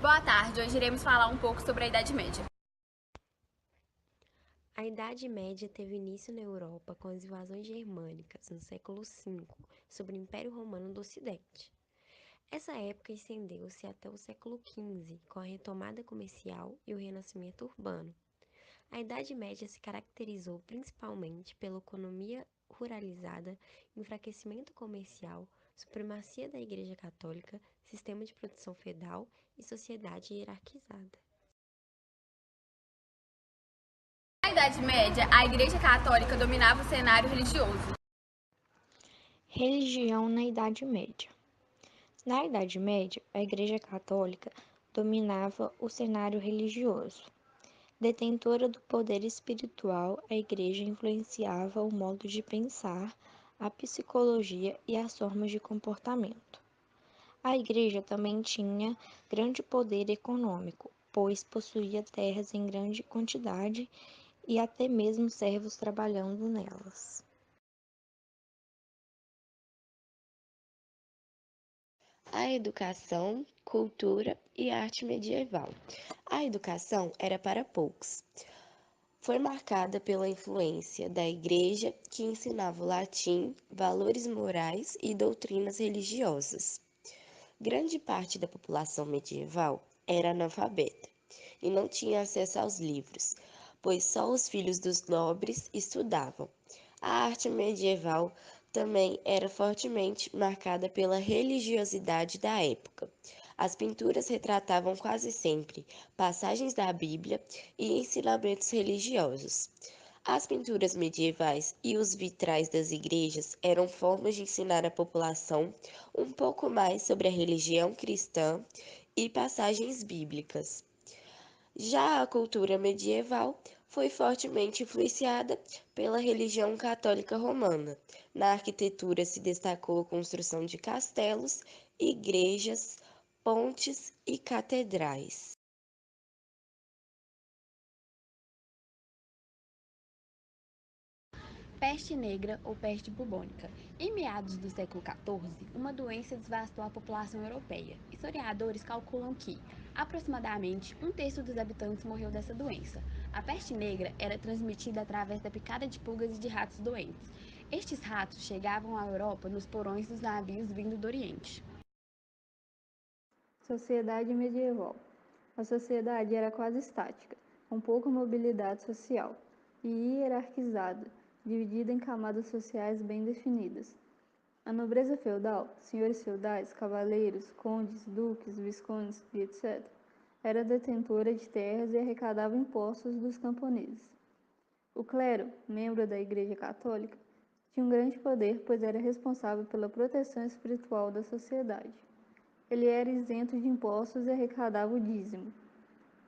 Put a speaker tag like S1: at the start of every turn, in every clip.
S1: Boa tarde, hoje iremos falar um pouco sobre a Idade Média.
S2: A Idade Média teve início na Europa com as invasões germânicas no século V sobre o Império Romano do Ocidente. Essa época estendeu-se até o século XV, com a retomada comercial e o renascimento urbano. A Idade Média se caracterizou principalmente pela economia ruralizada, enfraquecimento comercial, supremacia da Igreja Católica, sistema de produção feudal e sociedade hierarquizada.
S1: Na Idade Média, a Igreja Católica dominava o cenário religioso.
S3: Religião na Idade Média. Na Idade Média, a Igreja Católica dominava o cenário religioso. Detentora do poder espiritual, a Igreja influenciava o modo de pensar, a psicologia e as formas de comportamento. A Igreja também tinha grande poder econômico, pois possuía terras em grande quantidade e até mesmo servos trabalhando nelas.
S2: A educação, cultura e arte medieval. A educação era para poucos. Foi marcada pela influência da Igreja, que ensinava o latim, valores morais e doutrinas religiosas. Grande parte da população medieval era analfabeta e não tinha acesso aos livros, pois só os filhos dos nobres estudavam. A arte medieval também era fortemente marcada pela religiosidade da época. As pinturas retratavam quase sempre passagens da Bíblia e ensinamentos religiosos. As pinturas medievais e os vitrais das igrejas eram formas de ensinar a população um pouco mais sobre a religião cristã e passagens bíblicas. Já a cultura medieval foi fortemente influenciada pela religião católica romana. Na arquitetura se destacou a construção de castelos, igrejas, pontes e catedrais.
S1: Peste negra ou peste bubônica. Em meados do século XIV, uma doença devastou a população europeia. Historiadores calculam que, aproximadamente, um terço dos habitantes morreu dessa doença. A peste negra era transmitida através da picada de pulgas e de ratos doentes. Estes ratos chegavam à Europa nos porões dos navios vindo do Oriente.
S4: Sociedade medieval. A sociedade era quase estática, com pouca mobilidade social, e hierarquizada, dividida em camadas sociais bem definidas. A nobreza feudal, senhores feudais, cavaleiros, condes, duques, viscondes e etc., era detentora de terras e arrecadava impostos dos camponeses. O clero, membro da Igreja Católica, tinha um grande poder, pois era responsável pela proteção espiritual da sociedade. Ele era isento de impostos e arrecadava o dízimo.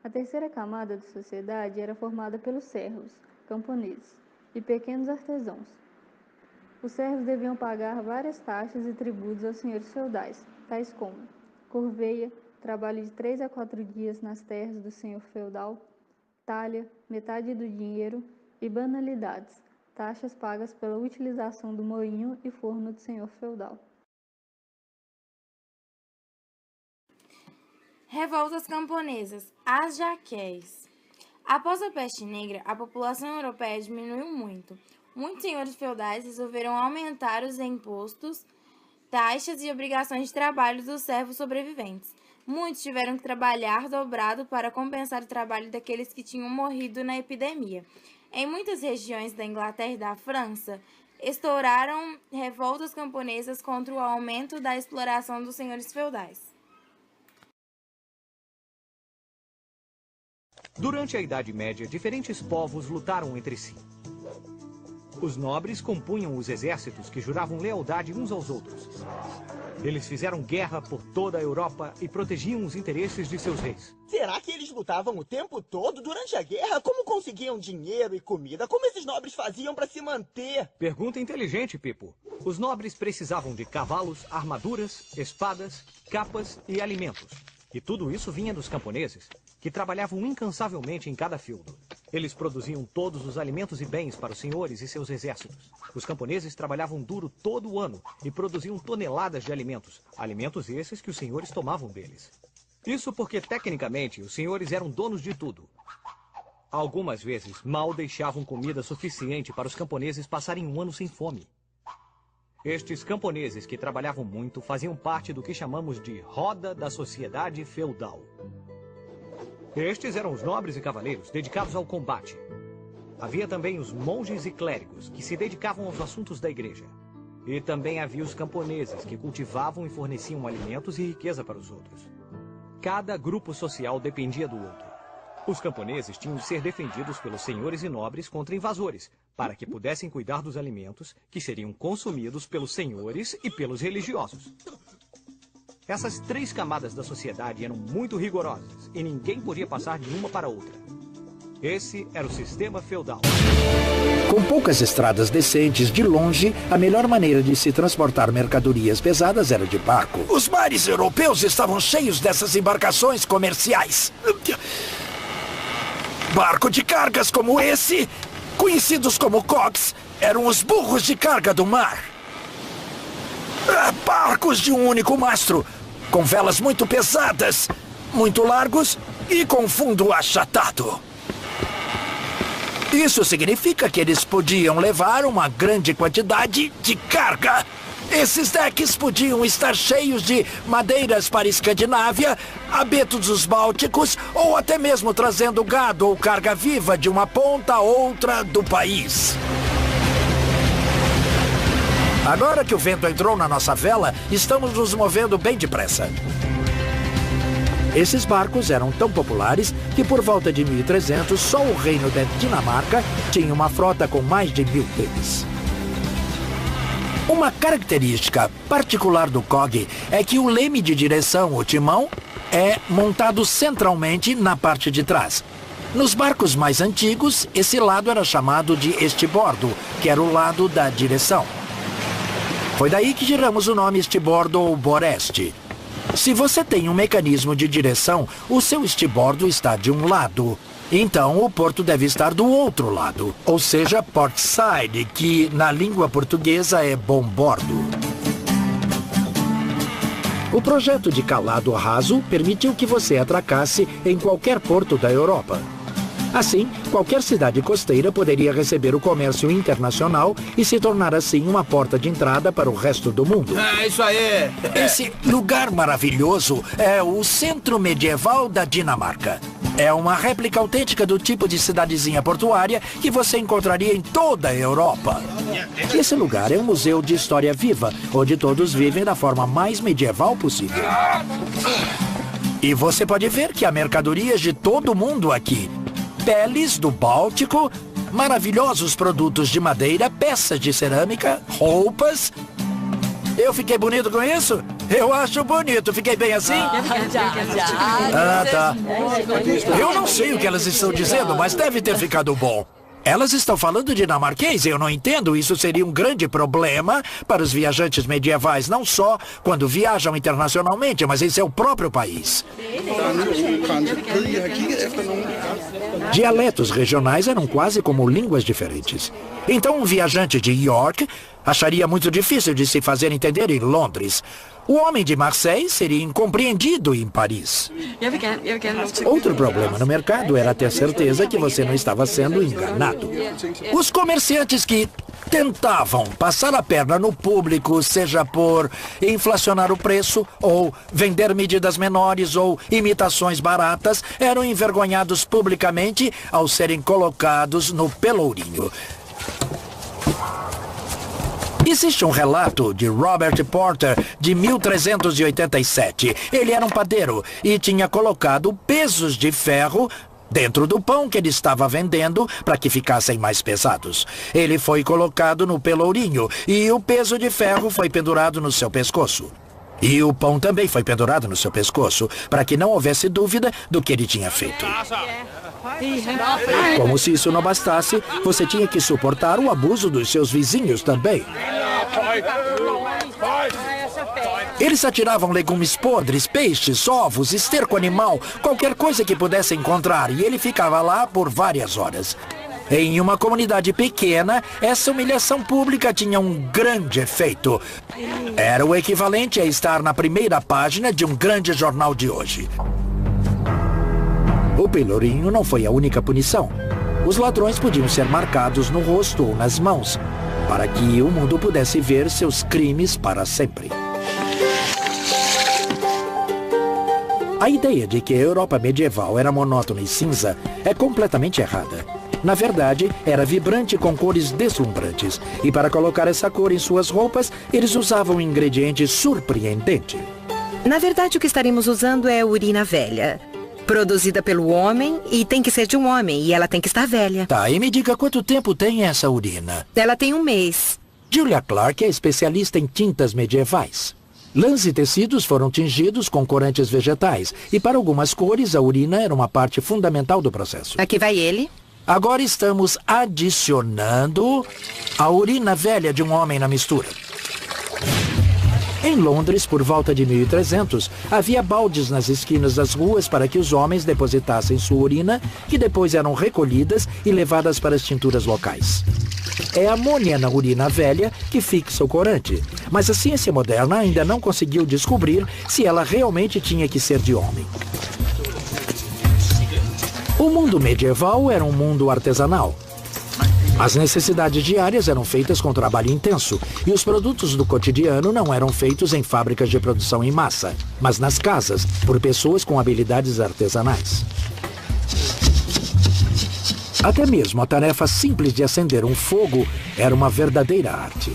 S4: A terceira camada da sociedade era formada pelos servos, camponeses e pequenos artesãos. Os servos deviam pagar várias taxas e tributos aos senhores feudais, tais como corveia, trabalho de 3 a 4 dias nas terras do senhor feudal, talha, metade do dinheiro, e banalidades, taxas pagas pela utilização do moinho e forno do senhor feudal.
S5: Revoltas camponesas, as jaquéis. Após a peste negra, a população europeia diminuiu muito. Muitos senhores feudais resolveram aumentar os impostos, taxas e obrigações de trabalho dos servos sobreviventes. Muitos tiveram que trabalhar dobrado para compensar o trabalho daqueles que tinham morrido na epidemia. Em muitas regiões da Inglaterra e da França, estouraram revoltas camponesas contra o aumento da exploração dos senhores feudais.
S6: Durante a Idade Média, diferentes povos lutaram entre si. Os nobres compunham os exércitos que juravam lealdade uns aos outros. Eles fizeram guerra por toda a Europa e protegiam os interesses de seus reis.
S7: Será que eles lutavam o tempo todo durante a guerra? Como conseguiam dinheiro e comida? Como esses nobres faziam para se manter?
S6: Pergunta inteligente, Pipo. Os nobres precisavam de cavalos, armaduras, espadas, capas e alimentos. E tudo isso vinha dos camponeses, que trabalhavam incansavelmente em cada feudo. Eles produziam todos os alimentos e bens para os senhores e seus exércitos. Os camponeses trabalhavam duro todo o ano e produziam toneladas de alimentos. Alimentos esses que os senhores tomavam deles. Isso porque, tecnicamente, os senhores eram donos de tudo. Algumas vezes, mal deixavam comida suficiente para os camponeses passarem um ano sem fome. Estes camponeses que trabalhavam muito faziam parte do que chamamos de roda da sociedade feudal. Estes eram os nobres e cavaleiros dedicados ao combate. Havia também os monges e clérigos, que se dedicavam aos assuntos da igreja. E também havia os camponeses, que cultivavam e forneciam alimentos e riqueza para os outros. Cada grupo social dependia do outro. Os camponeses tinham de ser defendidos pelos senhores e nobres contra invasores, para que pudessem cuidar dos alimentos que seriam consumidos pelos senhores e pelos religiosos. Essas 3 camadas da sociedade eram muito rigorosas e ninguém podia passar de uma para outra. Esse era o sistema feudal.
S8: Com poucas estradas decentes, de longe, a melhor maneira de se transportar mercadorias pesadas era de barco. Os mares europeus estavam cheios dessas embarcações comerciais. Barco de cargas como esse, conhecidos como cogs, eram os burros de carga do mar. Barcos de um único mastro, com velas muito pesadas, muito largos e com fundo achatado. Isso significa que eles podiam levar uma grande quantidade de carga. Esses decks podiam estar cheios de madeiras para a Escandinávia, abetos dos Bálticos, ou até mesmo trazendo gado ou carga viva de uma ponta a outra do país. Agora que o vento entrou na nossa vela, estamos nos movendo bem depressa. Esses barcos eram tão populares que por volta de 1300 só o reino da Dinamarca tinha uma frota com mais de 1000 deles. Uma característica particular do cog é que o leme de direção, o timão, é montado centralmente na parte de trás. Nos barcos mais antigos, esse lado era chamado de estibordo, que era o lado da direção. Foi daí que tiramos o nome estibordo ou boreste. Se você tem um mecanismo de direção, o seu estibordo está de um lado. Então, o porto deve estar do outro lado, ou seja, port side, que na língua portuguesa é bombordo. O projeto de calado raso permitiu que você atracasse em qualquer porto da Europa. Assim, qualquer cidade costeira poderia receber o comércio internacional e se tornar assim uma porta de entrada para o resto do mundo.
S9: É isso aí!
S8: Esse lugar maravilhoso é o Centro Medieval da Dinamarca. É uma réplica autêntica do tipo de cidadezinha portuária que você encontraria em toda a Europa. Esse lugar é um museu de história viva, onde todos vivem da forma mais medieval possível. E você pode ver que há mercadorias de todo mundo aqui. Peles do Báltico, maravilhosos produtos de madeira, peças de cerâmica, roupas. Eu fiquei bonito com isso? Eu acho bonito. Fiquei bem assim? Ah, tá. Eu não sei o que elas estão dizendo, mas deve ter ficado bom. Elas estão falando dinamarquês, eu não entendo. Isso seria um grande problema para os viajantes medievais, não só quando viajam internacionalmente, mas em seu próprio país. Dialetos regionais eram quase como línguas diferentes. Então um viajante de York acharia muito difícil de se fazer entender em Londres. O homem de Marseille seria incompreendido em Paris. Outro problema no mercado era ter certeza que você não estava sendo enganado. Os comerciantes que tentavam passar a perna no público, seja por inflacionar o preço, ou vender medidas menores, ou imitações baratas, eram envergonhados publicamente ao serem colocados no pelourinho. Existe um relato de Robert Porter de 1387. Ele era um padeiro e tinha colocado pesos de ferro dentro do pão que ele estava vendendo para que ficassem mais pesados. Ele foi colocado no pelourinho e o peso de ferro foi pendurado no seu pescoço. E o pão também foi pendurado no seu pescoço, para que não houvesse dúvida do que ele tinha feito. Como se isso não bastasse, você tinha que suportar o abuso dos seus vizinhos também. Eles atiravam legumes podres, peixes, ovos, esterco animal, qualquer coisa que pudesse encontrar, e ele ficava lá por várias horas. Em uma comunidade pequena, essa humilhação pública tinha um grande efeito. Era o equivalente a estar na primeira página de um grande jornal de hoje. O pelourinho não foi a única punição. Os ladrões podiam ser marcados no rosto ou nas mãos, para que o mundo pudesse ver seus crimes para sempre. A ideia de que a Europa medieval era monótona e cinza é completamente errada. Na verdade, era vibrante com cores deslumbrantes, e para colocar essa cor em suas roupas, eles usavam um ingrediente surpreendente.
S9: Na verdade, o que estaremos usando é urina velha. Produzida pelo homem e tem que ser de um homem, e ela tem que estar velha.
S8: Tá, e me diga quanto tempo tem essa urina?
S9: Ela tem 1 mês.
S8: Julia Clark é especialista em tintas medievais. Lãs e tecidos foram tingidos com corantes vegetais, e para algumas cores a urina era uma parte fundamental do processo.
S9: Aqui vai ele.
S8: Agora estamos adicionando a urina velha de um homem na mistura. Em Londres, por volta de 1300, havia baldes nas esquinas das ruas para que os homens depositassem sua urina, que depois eram recolhidas e levadas para as tinturas locais. É a amônia na urina velha que fixa o corante, mas a ciência moderna ainda não conseguiu descobrir se ela realmente tinha que ser de homem. O mundo medieval era um mundo artesanal. As necessidades diárias eram feitas com trabalho intenso, e os produtos do cotidiano não eram feitos em fábricas de produção em massa, mas nas casas, por pessoas com habilidades artesanais. Até mesmo a tarefa simples de acender um fogo era uma verdadeira arte.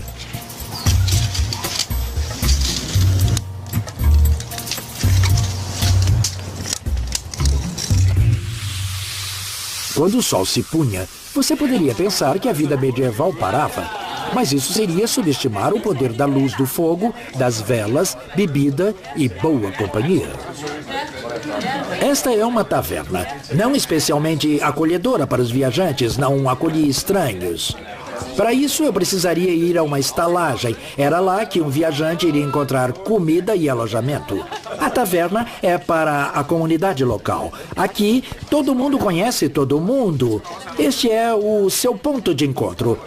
S8: Quando o sol se punha, você poderia pensar que a vida medieval parava, mas isso seria subestimar o poder da luz do fogo, das velas, bebida e boa companhia. Esta é uma taverna, não especialmente acolhedora para os viajantes, não acolhia estranhos. Para isso, eu precisaria ir a uma estalagem. Era lá que um viajante iria encontrar comida e alojamento. A taverna é para a comunidade local. Aqui, todo mundo conhece todo mundo. Este é o seu ponto de encontro.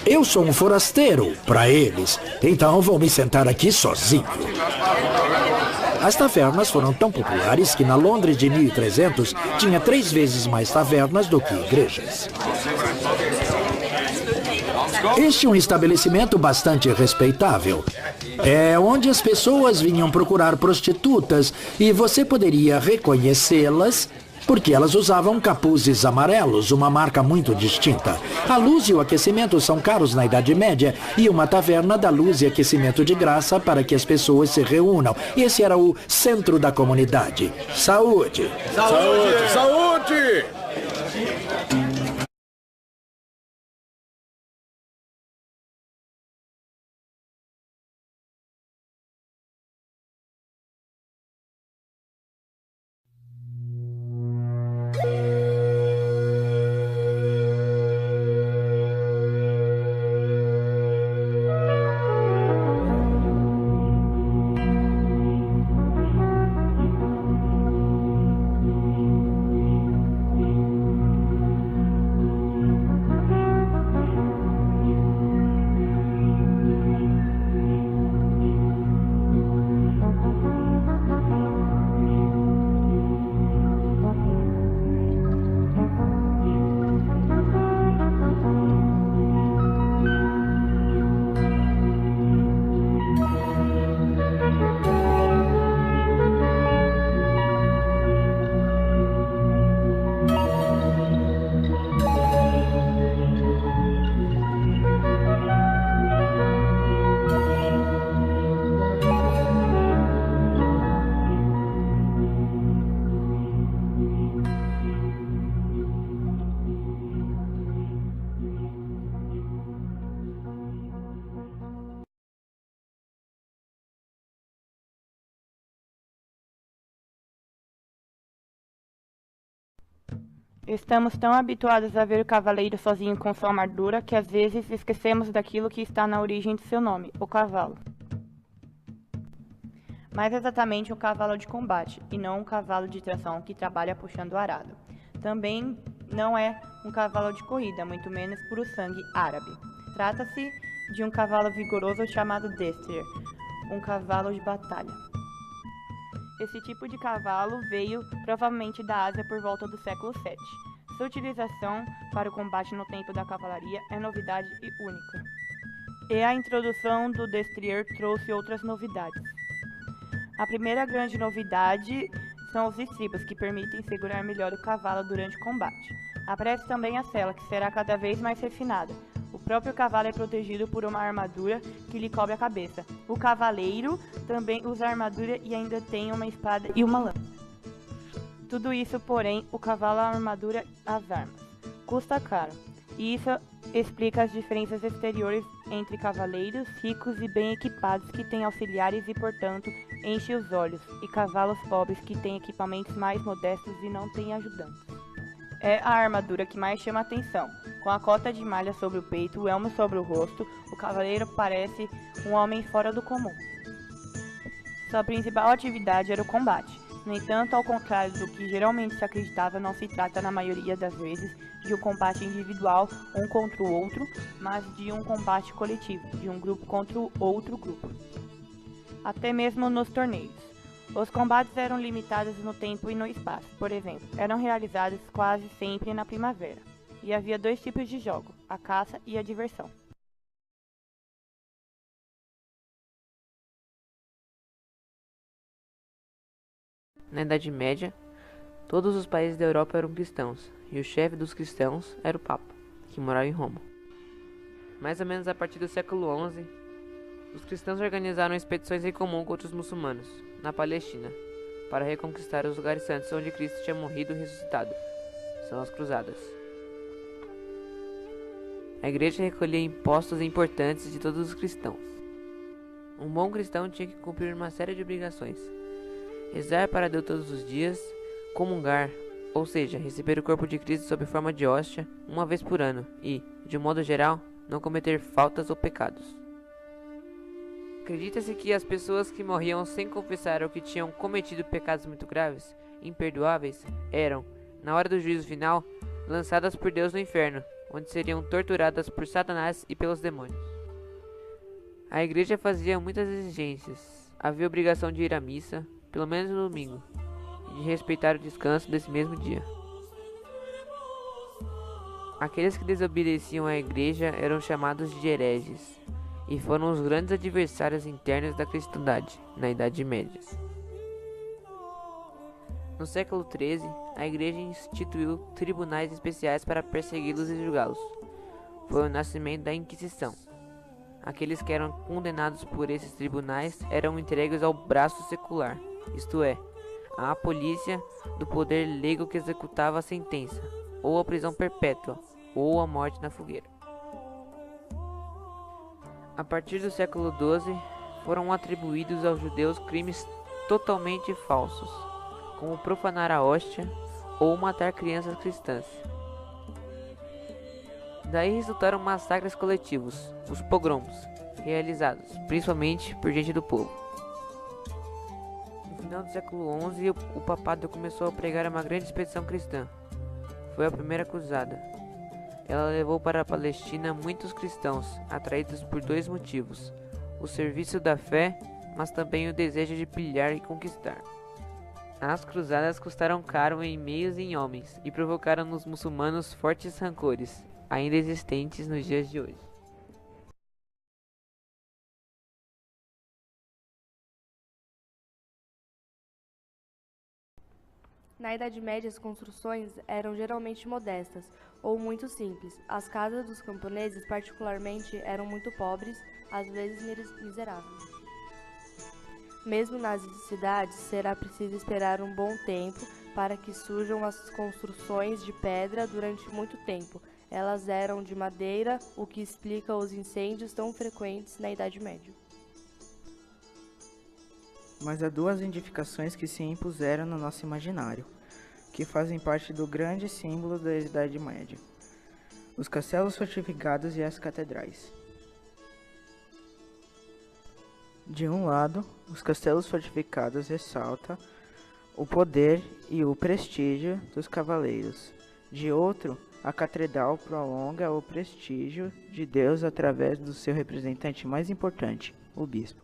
S8: Eu sou um forasteiro para eles, então vou me sentar aqui sozinho. As tavernas foram tão populares que na Londres de 1300 tinha 3 vezes mais tavernas do que igrejas. Este é um estabelecimento bastante respeitável. É onde as pessoas vinham procurar prostitutas e você poderia reconhecê-las porque elas usavam capuzes amarelos, uma marca muito distinta. A luz e o aquecimento são caros na Idade Média e uma taverna dá luz e aquecimento de graça para que as pessoas se reúnam. Esse era o centro da comunidade. Saúde!
S10: Saúde! Saúde!
S11: Estamos tão habituados a ver o cavaleiro sozinho com sua armadura que às vezes esquecemos daquilo que está na origem de seu nome, o cavalo. Mais exatamente um cavalo de combate, e não um cavalo de tração que trabalha puxando o arado. Também não é um cavalo de corrida, muito menos puro sangue árabe. Trata-se de um cavalo vigoroso chamado destrier, um cavalo de batalha. Esse tipo de cavalo veio provavelmente da Ásia por volta do século VII. Sua utilização para o combate no tempo da cavalaria é novidade e única. E a introdução do destrier trouxe outras novidades. A primeira grande novidade são os estribos, que permitem segurar melhor o cavalo durante o combate. Aparece também a sela, que será cada vez mais refinada. O próprio cavalo é protegido por uma armadura que lhe cobre a cabeça. O cavaleiro também usa armadura e ainda tem uma espada e uma lança. Tudo isso, porém, o cavalo, a armadura, as armas. Custa caro. E isso explica as diferenças exteriores entre cavaleiros ricos e bem equipados que têm auxiliares e, portanto, enchem os olhos, e cavalos pobres que têm equipamentos mais modestos e não têm ajudantes. É a armadura que mais chama a atenção. Com a cota de malha sobre o peito, o elmo sobre o rosto, o cavaleiro parece um homem fora do comum. Sua principal atividade era o combate. No entanto, ao contrário do que geralmente se acreditava, não se trata, na maioria das vezes, de um combate individual um contra o outro, mas de um combate coletivo, de um grupo contra o outro grupo. Até mesmo nos torneios. Os combates eram limitados no tempo e no espaço. Por exemplo, eram realizados quase sempre na primavera. E havia dois tipos de jogo, a caça e a diversão.
S12: Na Idade Média, todos os países da Europa eram cristãos, e o chefe dos cristãos era o Papa, que morava em Roma. Mais ou menos a partir do século XI, os cristãos organizaram expedições em comum contra os muçulmanos, na Palestina, para reconquistar os lugares santos onde Cristo tinha morrido e ressuscitado. São as cruzadas. A igreja recolhia impostos importantes de todos os cristãos. Um bom cristão tinha que cumprir uma série de obrigações: rezar para Deus todos os dias, comungar, ou seja, receber o corpo de Cristo sob forma de hóstia uma vez por ano e, de um modo geral, não cometer faltas ou pecados. Acredita-se que as pessoas que morriam sem confessar ou que tinham cometido pecados muito graves, imperdoáveis, eram, na hora do juízo final, lançadas por Deus no inferno, onde seriam torturadas por Satanás e pelos demônios. A igreja fazia muitas exigências. Havia obrigação de ir à missa, pelo menos no domingo, e de respeitar o descanso desse mesmo dia. Aqueles que desobedeciam à igreja eram chamados de hereges, e foram os grandes adversários internos da cristandade na Idade Média. No século XIII, a igreja instituiu tribunais especiais para persegui-los e julgá-los. Foi o nascimento da Inquisição. Aqueles que eram condenados por esses tribunais eram entregues ao braço secular, isto é, à polícia do poder leigo que executava a sentença, ou a prisão perpétua, ou a morte na fogueira. A partir do século XII, foram atribuídos aos judeus crimes totalmente falsos, como profanar a hóstia ou matar crianças cristãs. Daí resultaram massacres coletivos, os pogroms, realizados principalmente por gente do povo. No final do século XI, o papado começou a pregar uma grande expedição cristã. Foi a primeira cruzada. Ela levou para a Palestina muitos cristãos, atraídos por dois motivos: o serviço da fé, mas também o desejo de pilhar e conquistar. As cruzadas custaram caro em meios e em homens, e provocaram nos muçulmanos fortes rancores, ainda existentes nos dias de hoje.
S13: Na Idade Média, as construções eram geralmente modestas ou muito simples. As casas dos camponeses, particularmente, eram muito pobres, às vezes miseráveis. Mesmo nas cidades, será preciso esperar um bom tempo para que surjam as construções de pedra durante muito tempo. Elas eram de madeira, o que explica os incêndios tão frequentes na Idade Média.
S14: Mas há duas edificações que se impuseram no nosso imaginário, que fazem parte do grande símbolo da Idade Média: os castelos fortificados e as catedrais. De um lado, os castelos fortificados ressaltam o poder e o prestígio dos cavaleiros, De outro, a catedral prolonga o prestígio de Deus através do seu representante mais importante, o bispo.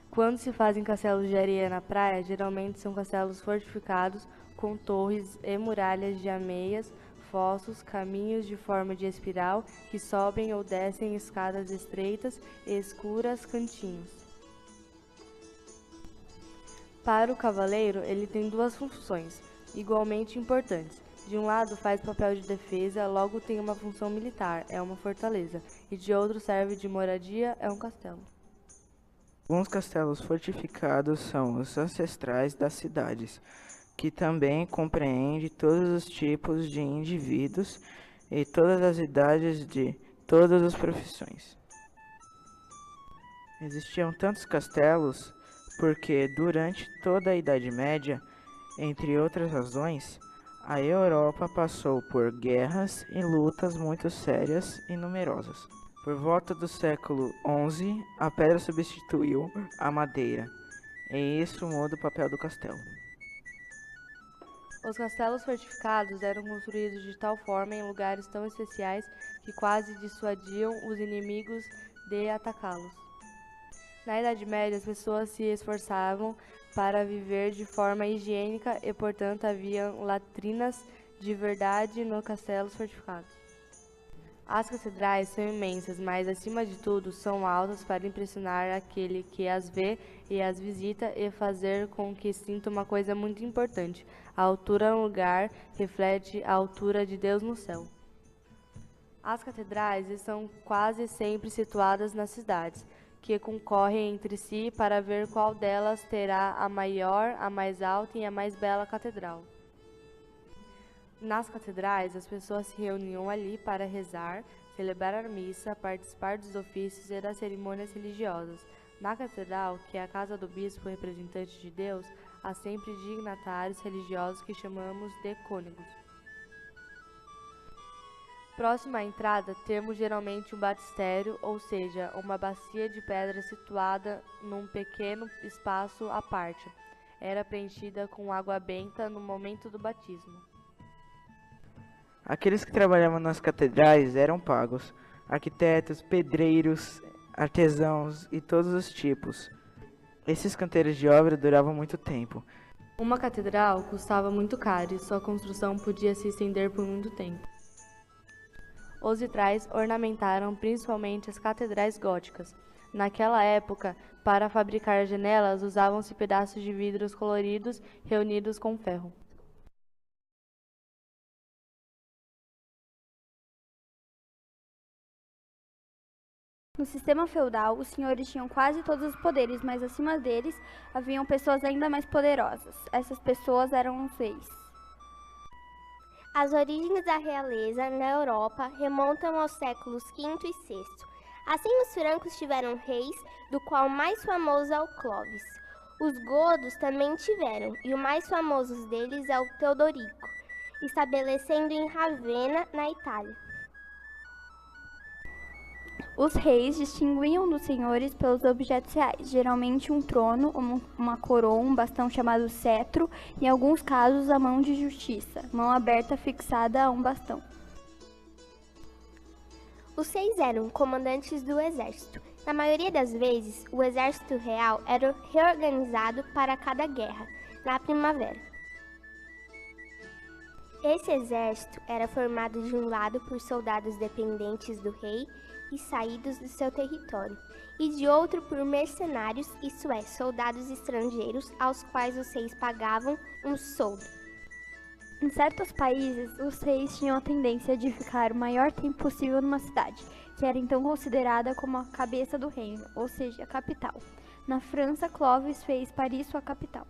S13: Quando se fazem castelos de areia na praia, geralmente são castelos fortificados com torres e muralhas de ameias, fossos, caminhos de forma de espiral que sobem ou descem escadas estreitas e escuras cantinhos. Para o cavaleiro, ele tem duas funções, igualmente importantes. De um lado faz papel de defesa, logo tem uma função militar, é uma fortaleza, e de outro serve de moradia, é um castelo.
S14: Alguns castelos fortificados são os ancestrais das cidades, que também compreende todos os tipos de indivíduos e todas as idades de todas as profissões. Existiam tantos castelos porque, durante toda a Idade Média, entre outras razões, a Europa passou por guerras e lutas muito sérias e numerosas. Por volta do século XI, a pedra substituiu a madeira, e isso muda o papel do castelo.
S13: Os castelos fortificados eram construídos de tal forma em lugares tão especiais que quase dissuadiam os inimigos de atacá-los. Na Idade Média, as pessoas se esforçavam para viver de forma higiênica e, portanto, havia latrinas de verdade nos castelos fortificados. As catedrais são imensas, mas, acima de tudo, são altas para impressionar aquele que as vê e as visita e fazer com que sinta uma coisa muito importante. A altura no lugar reflete a altura de Deus no céu. As catedrais estão quase sempre situadas nas cidades, que concorrem entre si para ver qual delas terá a maior, a mais alta e a mais bela catedral. Nas catedrais, as pessoas se reuniam ali para rezar, celebrar a missa, participar dos ofícios e das cerimônias religiosas. Na catedral, que é a casa do bispo representante de Deus, há sempre dignatários religiosos que chamamos de cônegos. Próximo à entrada, temos geralmente um batistério, ou seja, uma bacia de pedra situada num pequeno espaço à parte. Era preenchida com água benta no momento do batismo.
S14: Aqueles que trabalhavam nas catedrais eram pagos, arquitetos, pedreiros, artesãos e todos os tipos. Esses canteiros de obra duravam muito tempo.
S13: Uma catedral custava muito caro e sua construção podia se estender por muito tempo. Os vitrais ornamentaram principalmente as catedrais góticas. Naquela época, para fabricar janelas, usavam-se pedaços de vidros coloridos reunidos com ferro.
S15: No sistema feudal, os senhores tinham quase todos os poderes, mas acima deles haviam pessoas ainda mais poderosas. Essas pessoas eram os reis.
S16: As origens da realeza na Europa remontam aos séculos V e VI. Assim, os francos tiveram reis, do qual o mais famoso é o Clovis. Os godos também tiveram, e o mais famoso deles é o Teodorico, estabelecendo em Ravenna, na Itália.
S15: Os reis distinguiam dos senhores pelos objetos reais, geralmente um trono, uma coroa, um bastão chamado cetro, e em alguns casos a mão de justiça, mão aberta fixada a um bastão.
S16: Os reis eram comandantes do exército. Na maioria das vezes, o exército real era reorganizado para cada guerra, na primavera. Esse exército era formado de um lado por soldados dependentes do rei e saídos do seu território, e de outro por mercenários, isso é, soldados estrangeiros aos quais os reis pagavam um soldo.
S15: Em certos países, os reis tinham a tendência de ficar o maior tempo possível numa cidade, que era então considerada como a cabeça do reino, ou seja, a capital. Na França, Clovis fez Paris sua capital.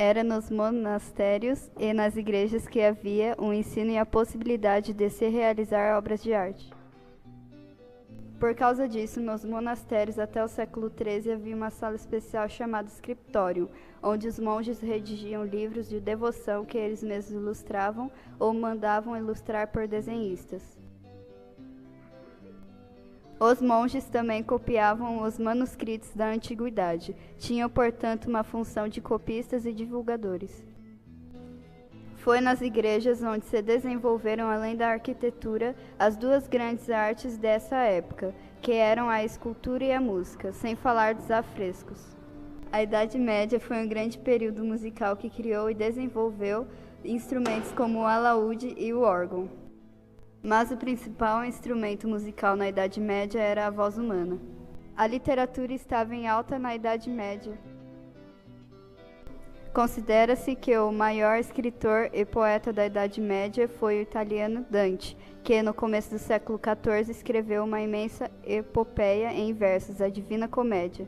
S15: Era nos monastérios e nas igrejas que havia o ensino e a possibilidade de se realizar obras de arte. Por causa disso, nos monastérios até o século XIII havia uma sala especial chamada escritório, onde os monges redigiam livros de devoção que eles mesmos ilustravam ou mandavam ilustrar por desenhistas. Os monges também copiavam os manuscritos da antiguidade. Tinham, portanto, uma função de copistas e divulgadores. Foi nas igrejas onde se desenvolveram, além da arquitetura, as duas grandes artes dessa época, que eram a escultura e a música, sem falar dos afrescos. A Idade Média foi um grande período musical que criou e desenvolveu instrumentos como o alaúde e o órgão. Mas o principal instrumento musical na Idade Média era a voz humana. A literatura estava em alta na Idade Média. Considera-se que o maior escritor e poeta da Idade Média foi o italiano Dante, que no começo do século XIV escreveu uma imensa epopeia em versos, a Divina Comédia.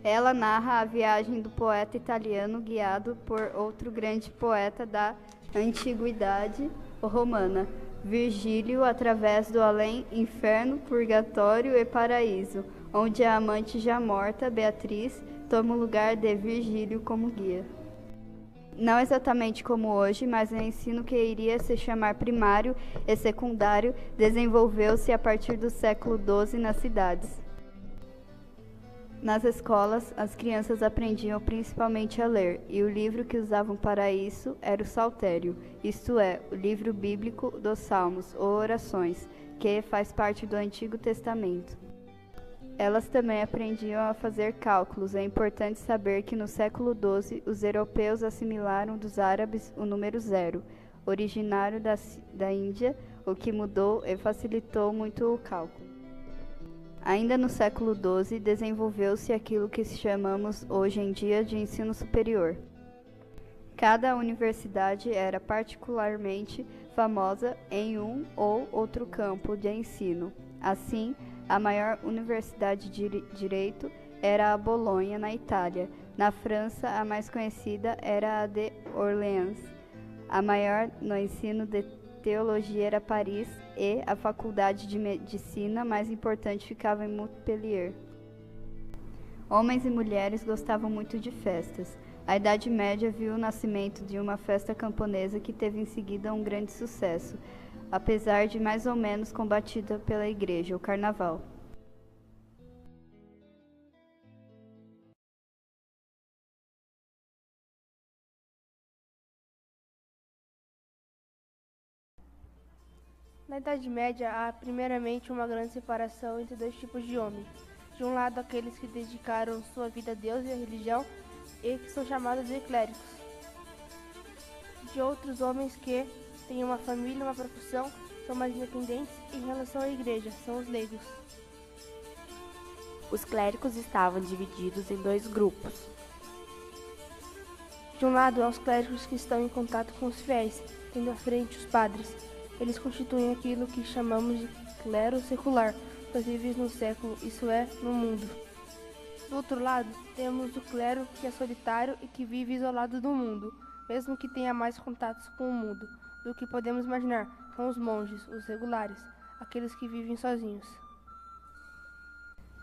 S15: Ela narra a viagem do poeta italiano guiado por outro grande poeta da antiguidade romana, Virgílio, através do além, inferno, purgatório e paraíso, onde a amante já morta, Beatriz, toma o lugar de Virgílio como guia. Não exatamente como hoje, mas o ensino que iria se chamar primário e secundário desenvolveu-se a partir do século XII nas cidades. Nas escolas, as crianças aprendiam principalmente a ler, e o livro que usavam para isso era o Saltério, isto é, o livro bíblico dos Salmos ou Orações, que faz parte do Antigo Testamento. Elas também aprendiam a fazer cálculos. É importante saber que no século XII os europeus assimilaram dos árabes o número 0, originário da Índia, o que mudou e facilitou muito o cálculo. Ainda no século XII, desenvolveu-se aquilo que chamamos hoje em dia de ensino superior. Cada universidade era particularmente famosa em um ou outro campo de ensino. Assim, a maior universidade de direito era a Bolonha, na Itália. Na França, a mais conhecida era a de Orleans. A maior no ensino de teologia era Paris e a faculdade de medicina mais importante ficava em Montpellier. Homens e mulheres gostavam muito de festas. A Idade Média viu o nascimento de uma festa camponesa que teve em seguida um grande sucesso, apesar de mais ou menos combatida pela Igreja, o Carnaval.
S17: Na Idade Média, há primeiramente uma grande separação entre dois tipos de homens. De um lado, aqueles que dedicaram sua vida a Deus e à religião e que são chamados de clérigos. De outros, homens que têm uma família, uma profissão, são mais independentes em relação à igreja, são os leigos.
S13: Os clérigos estavam divididos em dois grupos.
S17: De um lado, há os clérigos que estão em contato com os fiéis, tendo à frente os padres. Eles constituem aquilo que chamamos de clero secular, pois vivem no século, isso é, no mundo. Do outro lado, temos o clero que é solitário e que vive isolado do mundo, mesmo que tenha mais contatos com o mundo do que podemos imaginar. São os monges, os regulares, aqueles que vivem sozinhos.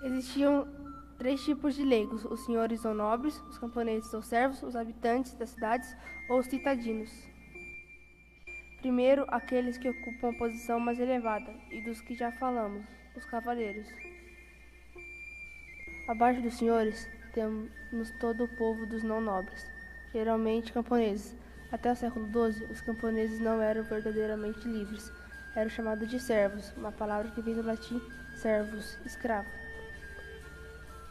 S17: Existiam três tipos de leigos: os senhores ou nobres, os camponeses ou servos, os habitantes das cidades ou os citadinos. Primeiro, aqueles que ocupam a posição mais elevada, e dos que já falamos, os cavaleiros. Abaixo dos senhores, temos todo o povo dos não-nobres, geralmente camponeses. Até o século XII, os camponeses não eram verdadeiramente livres. Eram chamados de servos, uma palavra que vem do latim servus, escravo.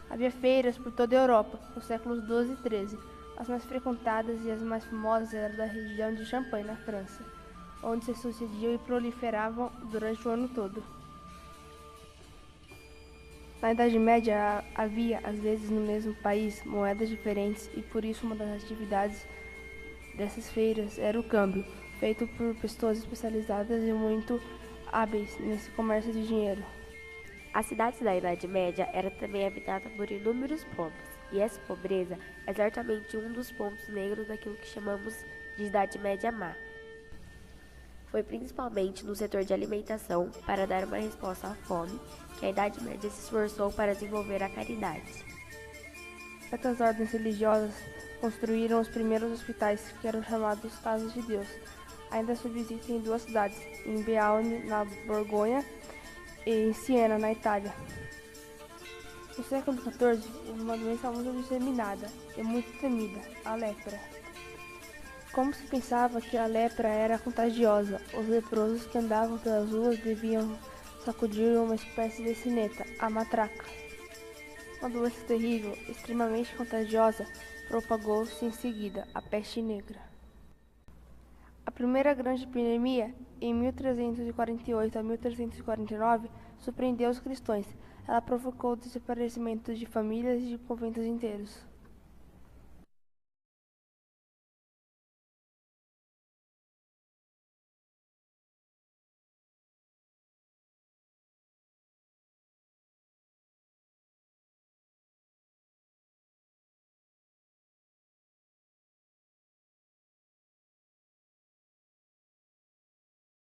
S17: Havia feiras por toda a Europa, nos séculos XII e XIII. As mais frequentadas e as mais famosas eram da região de Champagne, na França, onde se sucediam e proliferavam durante o ano todo. Na Idade Média havia, às vezes no mesmo país, moedas diferentes e por isso uma das atividades dessas feiras era o câmbio, feito por pessoas especializadas e muito hábeis nesse comércio de dinheiro.
S13: As cidades da Idade Média eram também habitadas por inúmeros pobres, e essa pobreza é certamente um dos pontos negros daquilo que chamamos de Idade Média Má. Foi principalmente no setor de alimentação, para dar uma resposta à fome, que a Idade Média se esforçou para desenvolver a caridade.
S17: Certas ordens religiosas construíram os primeiros hospitais, que eram chamados Casas de Deus. Ainda subsistem em duas cidades, em Beaune, na Borgonha, e em Siena, na Itália. No século XIV, houve uma doença muito disseminada e muito temida, a lepra. Como se pensava que a lepra era contagiosa, os leprosos que andavam pelas ruas deviam sacudir uma espécie de sineta, a matraca. Uma doença terrível, extremamente contagiosa, propagou-se em seguida, a peste negra. A primeira grande epidemia, em 1348 a 1349, surpreendeu os cristãos. Ela provocou o desaparecimento de famílias e de conventos inteiros.